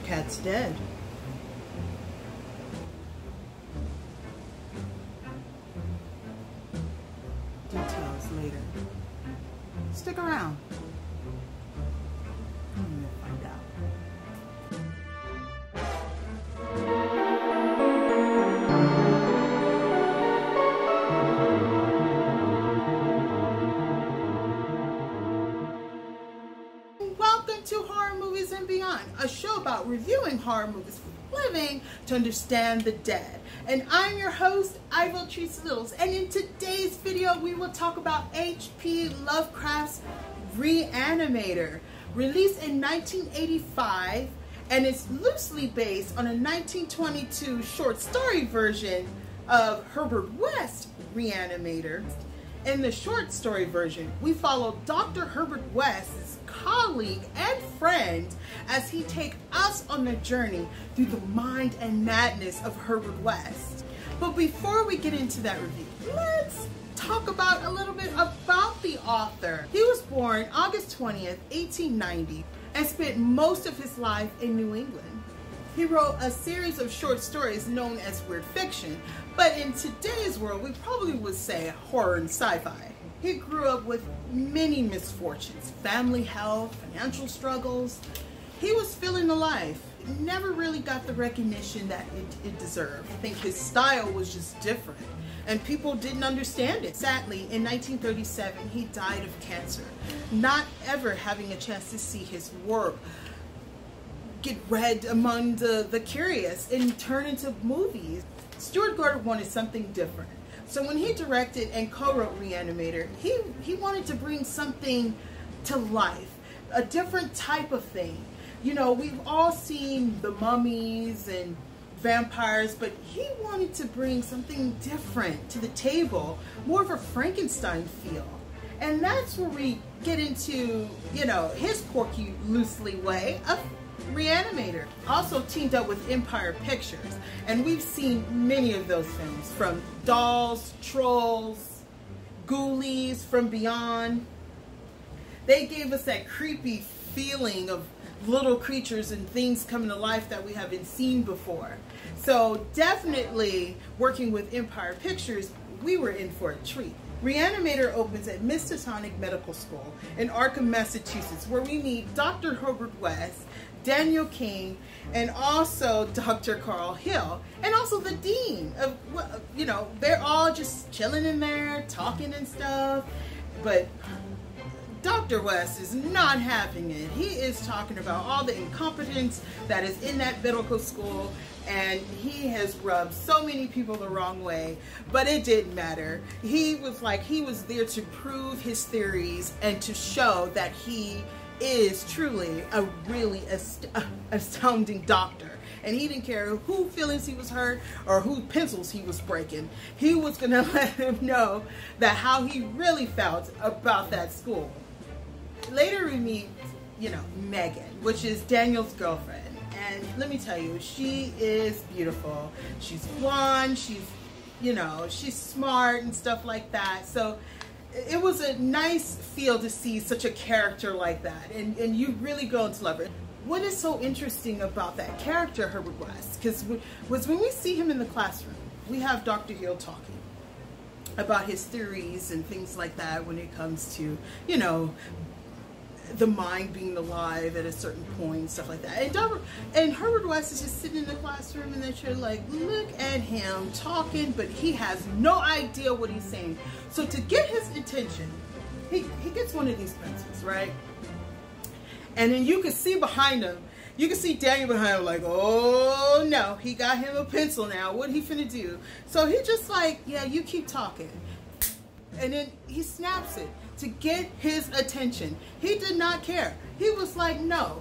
Cat's dead. Details later. Stick around. You'll find out. Welcome to Horror Movies and Beyond, a show about reviewing horror movies for a living to understand the dead. And I'm your host, Ivotres Littles, and in today's video we will talk about H.P. Lovecraft's Re-Animator, released in 1985, and it's loosely based on a 1922 short story version of Herbert West's Re-Animator. In the short story version, we follow Dr. Herbert West's colleague and friend as he takes us on a journey through the mind and madness of Herbert West. But before we get into that review, let's talk about a little bit about the author. He was born August 20th, 1890, and spent most of his life in New England. He wrote a series of short stories known as weird fiction, but in today's world, we probably would say horror and sci-fi. He grew up with many misfortunes, family health, financial struggles. He was feeling alive. Never really got the recognition that it deserved. I think his style was just different, and people didn't understand it. Sadly, in 1937, he died of cancer, not ever having a chance to see his work get read among the curious and turn into movies. Stuart wanted something different. So when he directed and co-wrote Re-Animator, he wanted to bring something to life, a different type of thing. You know, we've all seen the mummies and vampires, but he wanted to bring something different to the table, more of a Frankenstein feel. And that's where we get into, you know, his quirky, loosely way of Re-Animator. Also teamed up with Empire Pictures, and we've seen many of those films, from Dolls, Trolls, Ghoulies, From Beyond. They gave us that creepy feeling of little creatures and things coming to life that we haven't seen before. So definitely working with Empire Pictures, we were in for a treat. Re-Animator opens at Miskatonic Medical School in Arkham, Massachusetts, where we meet Dr. Herbert West, Daniel Cain, and also Dr. Carl Hill, and also the dean of, you know, they're all just chilling in there, talking and stuff, but Dr. West is not having it. He is talking about all the incompetence that is in that medical school, and he has rubbed so many people the wrong way, but it didn't matter. He was there to prove his theories and to show that he is truly a really astounding doctor. And he didn't care who feelings he was hurt or who pencils he was breaking. He was going to let him know that how he really felt about that school. Later we meet, you know, Megan, which is Daniel's girlfriend. And let me tell you, she is beautiful. She's blonde, she's, you know, she's smart and stuff like that. So it was a nice feel to see such a character like that, and you really grow to love her. What is so interesting about that character, Herbert West, because when we see him in the classroom, we have Dr. Hill talking about his theories and things like that when it comes to, you know, the mind being alive at a certain point, stuff like that. And Herbert West is just sitting in the classroom, and they're like, look at him talking, but he has no idea what he's saying. So to get his attention, he gets one of these pencils, right? And then you can see behind him, you can see Daniel behind him like, oh no, he got him a pencil now. What he finna do? So he just like, yeah, you keep talking. And then he snaps it to get his attention. He did not care. He was like, no,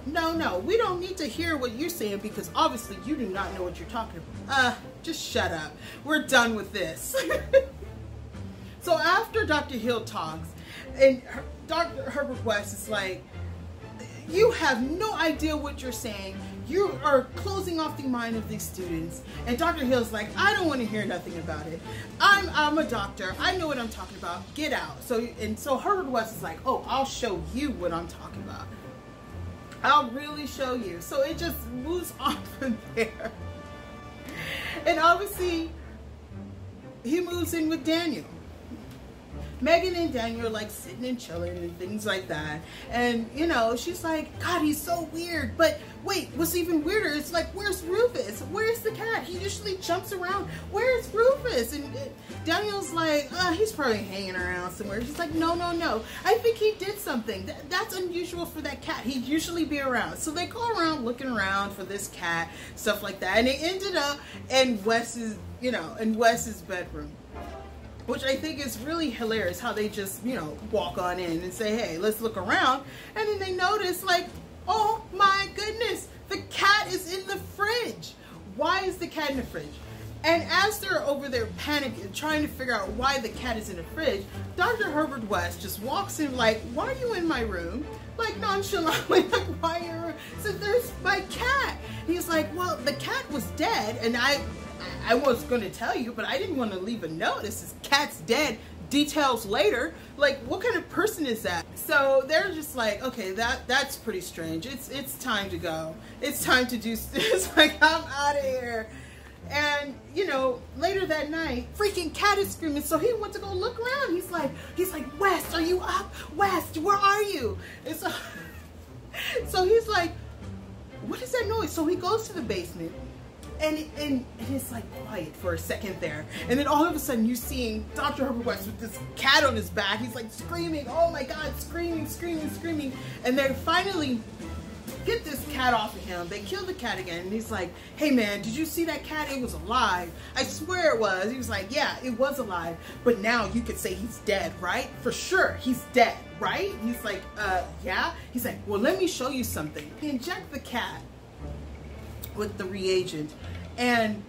we don't need to hear what you're saying because obviously you do not know what you're talking about. Just shut up. We're done with this. So after Dr. Hill talks, and Dr. Herbert West is like, you have no idea what you're saying. You are closing off the mind of these students. And Dr. Hill's like, I don't want to hear nothing about it. I'm a doctor. I know what I'm talking about. Get out. So Herbert West is like, oh, I'll show you what I'm talking about. I'll really show you. So it just moves on from there. And obviously, he moves in with Daniel. Megan and Daniel are like sitting and chilling and things like that. And, you know, she's like, God, he's so weird. But wait, what's even weirder is like, where's Rufus? Where's the cat? He usually jumps around. Where's Rufus? And Daniel's like, he's probably hanging around somewhere. She's like, no, no, no. I think he did something. That's unusual for that cat. He'd usually be around. So they go around looking around for this cat, stuff like that. And they ended up in Wes's, you know, in Wes's bedroom. Which I think is really hilarious how they just, you know, walk on in and say, hey, let's look around. And then they notice like, oh my goodness, the cat is in the fridge. Why is the cat in the fridge? And as they're over there panicking, trying to figure out why the cat is in the fridge, Dr. Herbert West just walks in like, why are you in my room? Like nonchalantly, like, why are you? So there's my cat. He's like, well, the cat was dead and I was going to tell you, but I didn't want to leave a note. This cat's dead. Details later. Like, what kind of person is that? So they're just like, okay, that's pretty strange. It's time to go. It's time to do. It's like, I'm out of here. And you know, later that night, freaking cat is screaming. So he went to go look around. He's like, West, are you up? West, where are you? And so he's like, what is that noise? So he goes to the basement. And it's like quiet for a second there. And then all of a sudden you're seeing Dr. Herbert West with this cat on his back. He's like screaming, oh my God, screaming, screaming, screaming. And they finally get this cat off of him. They kill the cat again. And he's like, hey man, did you see that cat? It was alive. I swear it was. He was like, yeah, it was alive. But now you could say he's dead, right? For sure, he's dead, right? He's like, yeah. He's like, well, let me show you something. He inject the cat with the reagent and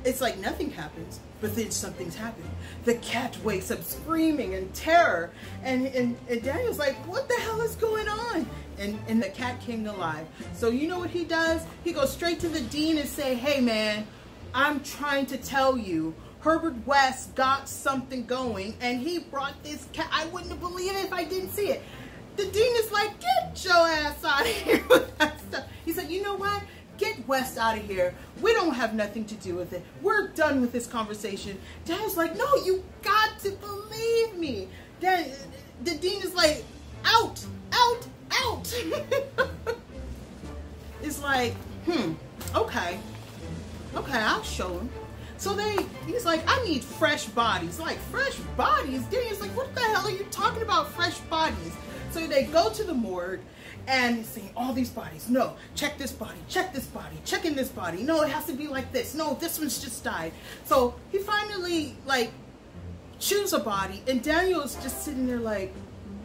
it's like nothing happens, but then something's happening. The cat wakes up screaming in terror and Daniel's like, what the hell is going on? And the cat came alive. So you know what he does? He goes straight to the dean and say, hey man, I'm trying to tell you, Herbert West got something going and he brought this cat. I wouldn't believe it if I didn't see it. The dean is like, get your ass out of here with that stuff. He's like, you know what? Get West out of here. We don't have nothing to do with it. We're done with this conversation. Dad's like, no, you got to believe me. Dad, the dean is like, out, out, out. It's like, okay, I'll show him. So he's like, I need fresh bodies. Like, fresh bodies? Daniel's like, what the hell are you talking about, fresh bodies? So they go to the morgue and he's saying all these bodies. No, check this body, checking this body. No, it has to be like this. No, this one's just died. So he finally like chooses a body and Daniel is just sitting there like,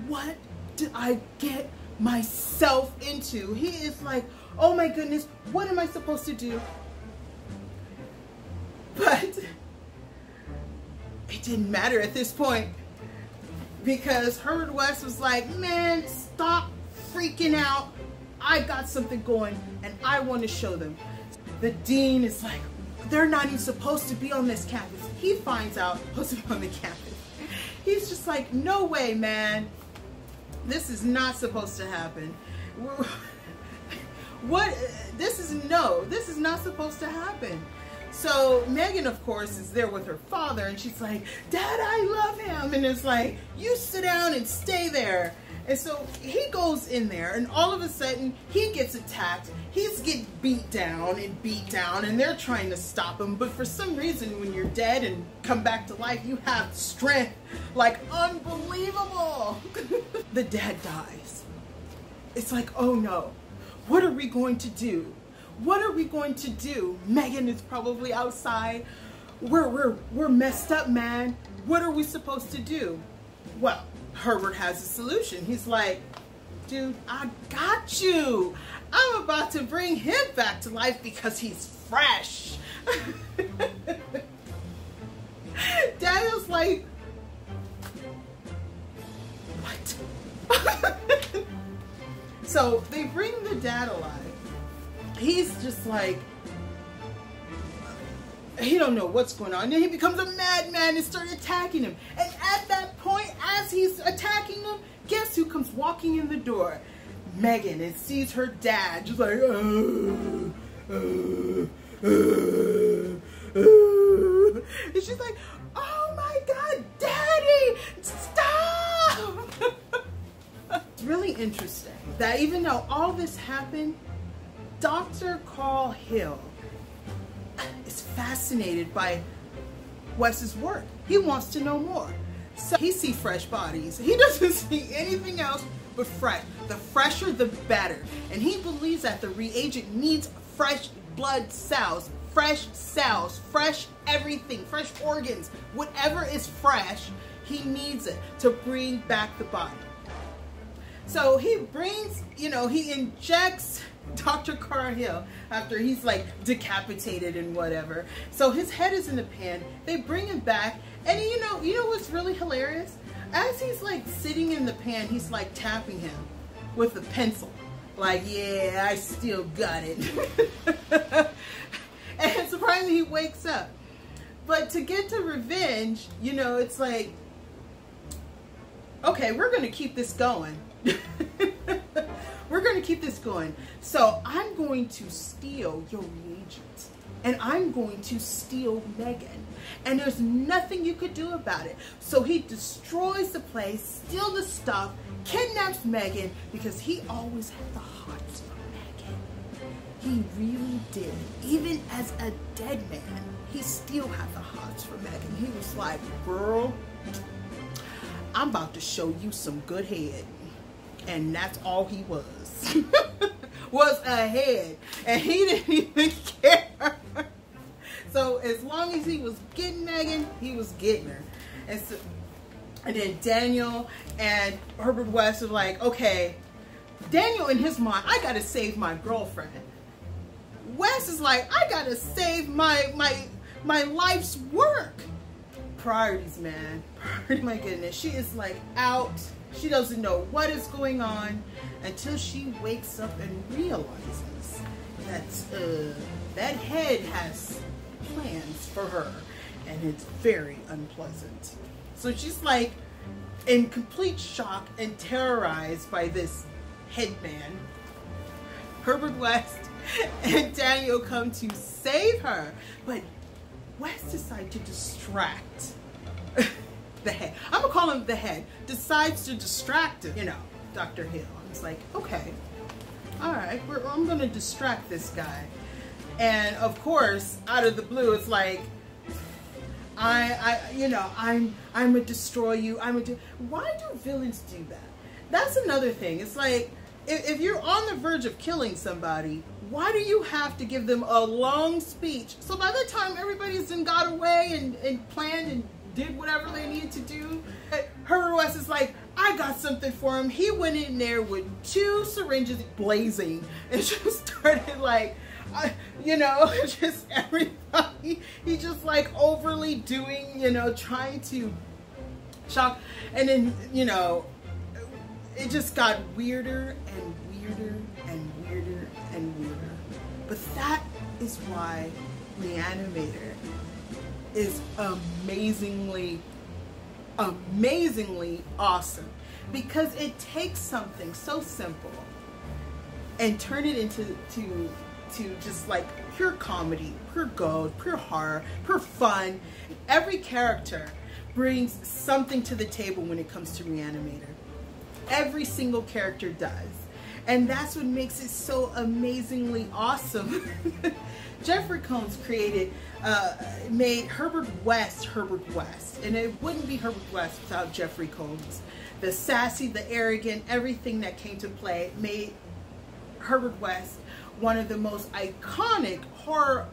what did I get myself into? He is like, oh my goodness, what am I supposed to do? But it didn't matter at this point because Herbert West was like, man, stop freaking out. I got something going and I want to show them. The dean is like, they're not even supposed to be on this campus. He finds out supposed to be on the campus. He's just like, no way, man. This is not supposed to happen. What? This is not supposed to happen. So Megan, of course, is there with her father and she's like, Dad, I love him. And it's like, you sit down and stay there. And so he goes in there and all of a sudden he gets attacked. He's getting beat down and they're trying to stop him. But for some reason, when you're dead and come back to life, you have strength like unbelievable. The dad dies. It's like, oh no, what are we going to do? What are we going to do? Megan is probably outside. We're messed up, man. What are we supposed to do? Well, Herbert has a solution. He's like, dude, I got you. I'm about to bring him back to life because he's fresh. Daniel's like, what? So they bring the dad alive. He's just like, he don't know what's going on. And then he becomes a madman and starts attacking him. And at that point, as he's attacking him, guess who comes walking in the door? Megan and sees her dad just like, and she's like, oh my God, Daddy, stop! It's really interesting that even though all this happened, Dr. Carl Hill is fascinated by Wes's work. He wants to know more. So he sees fresh bodies. He doesn't see anything else but fresh. The fresher, the better. And he believes that the reagent needs fresh blood cells, fresh everything, fresh organs. Whatever is fresh, he needs it to bring back the body. So he brings, he injects Dr. Carl Hill after he's like decapitated and whatever. So his head is in the pan. They bring him back, and you know what's really hilarious? As he's like sitting in the pan, he's like tapping him with a pencil. Like, yeah, I still got it. And surprisingly, he wakes up. But to get to revenge, it's like, okay, we're going to keep this going. We're going to keep this going. So I'm going to steal your reagents. And I'm going to steal Megan. And there's nothing you could do about it. So he destroys the place, steals the stuff, kidnaps Megan, because he always had the hots for Megan. He really did. Even as a dead man, he still had the hots for Megan. He was like, girl, I'm about to show you some good head. And that's all he was. Was a head. And he didn't even care. So as long as he was getting Megan, he was getting her. And then Daniel and Herbert West are like, okay, Daniel in his mind, I gotta save my girlfriend. West is like, I gotta save my life's work. Priorities, man. My goodness, she is like out. She doesn't know what is going on until she wakes up and realizes that that head has plans for her, and it's very unpleasant. So she's like in complete shock and terrorized by this headman. Herbert West and Daniel come to save her, but West decides to distract the head. I'm gonna call him the head. Decides to distract him, Dr. Hill. It's like, okay, all right, I'm gonna distract this guy. And of course, out of the blue, it's like, I'm gonna destroy you. Why do villains do that? That's another thing. It's like, if you're on the verge of killing somebody, why do you have to give them a long speech? So by the time everybody's then got away and planned and did whatever they needed to do, Herbert West is like, I got something for him. He went in there with 2 syringes blazing and just started like, just everybody, he just like overly doing, trying to shock. And then, it just got weirder and weirder and weirder and weirder. But that is why Re-Animator is amazingly awesome, because it takes something so simple and turn it into just like pure comedy, pure gold, pure horror, pure fun. Every character brings something to the table when it comes to Re-Animator. Every single character does. And that's what makes it so amazingly awesome. Jeffrey Combs made Herbert West. And it wouldn't be Herbert West without Jeffrey Combs. The sassy, the arrogant, everything that came to play made Herbert West one of the most iconic horror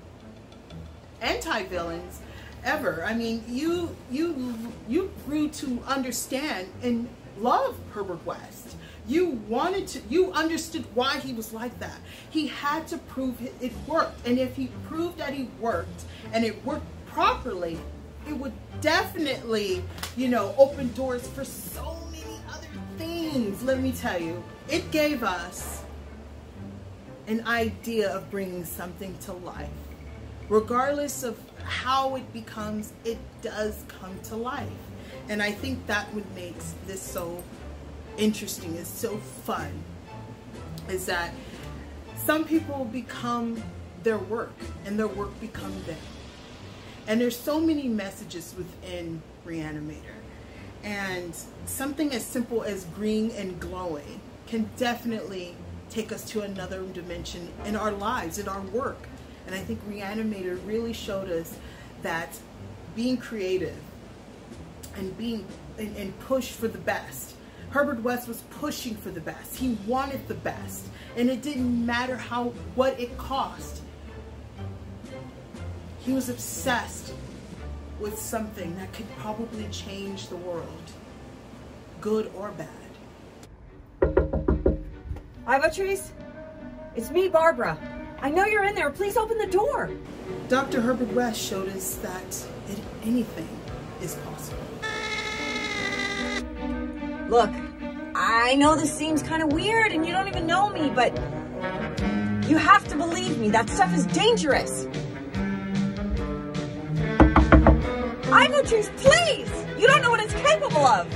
anti-villains ever. I mean, you grew to understand and love Herbert West. You understood why he was like that. He had to prove it worked. And if he proved that he worked and it worked properly, it would definitely, open doors for so many other things. Let me tell you, it gave us an idea of bringing something to life. Regardless of how it becomes, it does come to life. And I think that what makes this so interesting, is so fun. is that some people become their work and their work become them. And there's so many messages within Re-Animator. And something as simple as green and glowing can definitely take us to another dimension in our lives, in our work. And I think Re-Animator really showed us that being creative and being and push for the best. Herbert West was pushing for the best. He wanted the best. And it didn't matter what it cost. He was obsessed with something that could probably change the world, good or bad. Ivotres? It's me, Barbara. I know you're in there. Please open the door. Dr. Herbert West showed us that anything is possible. Look, I know this seems kind of weird and you don't even know me, but you have to believe me. That stuff is dangerous. Ivotres, please! You don't know what it's capable of!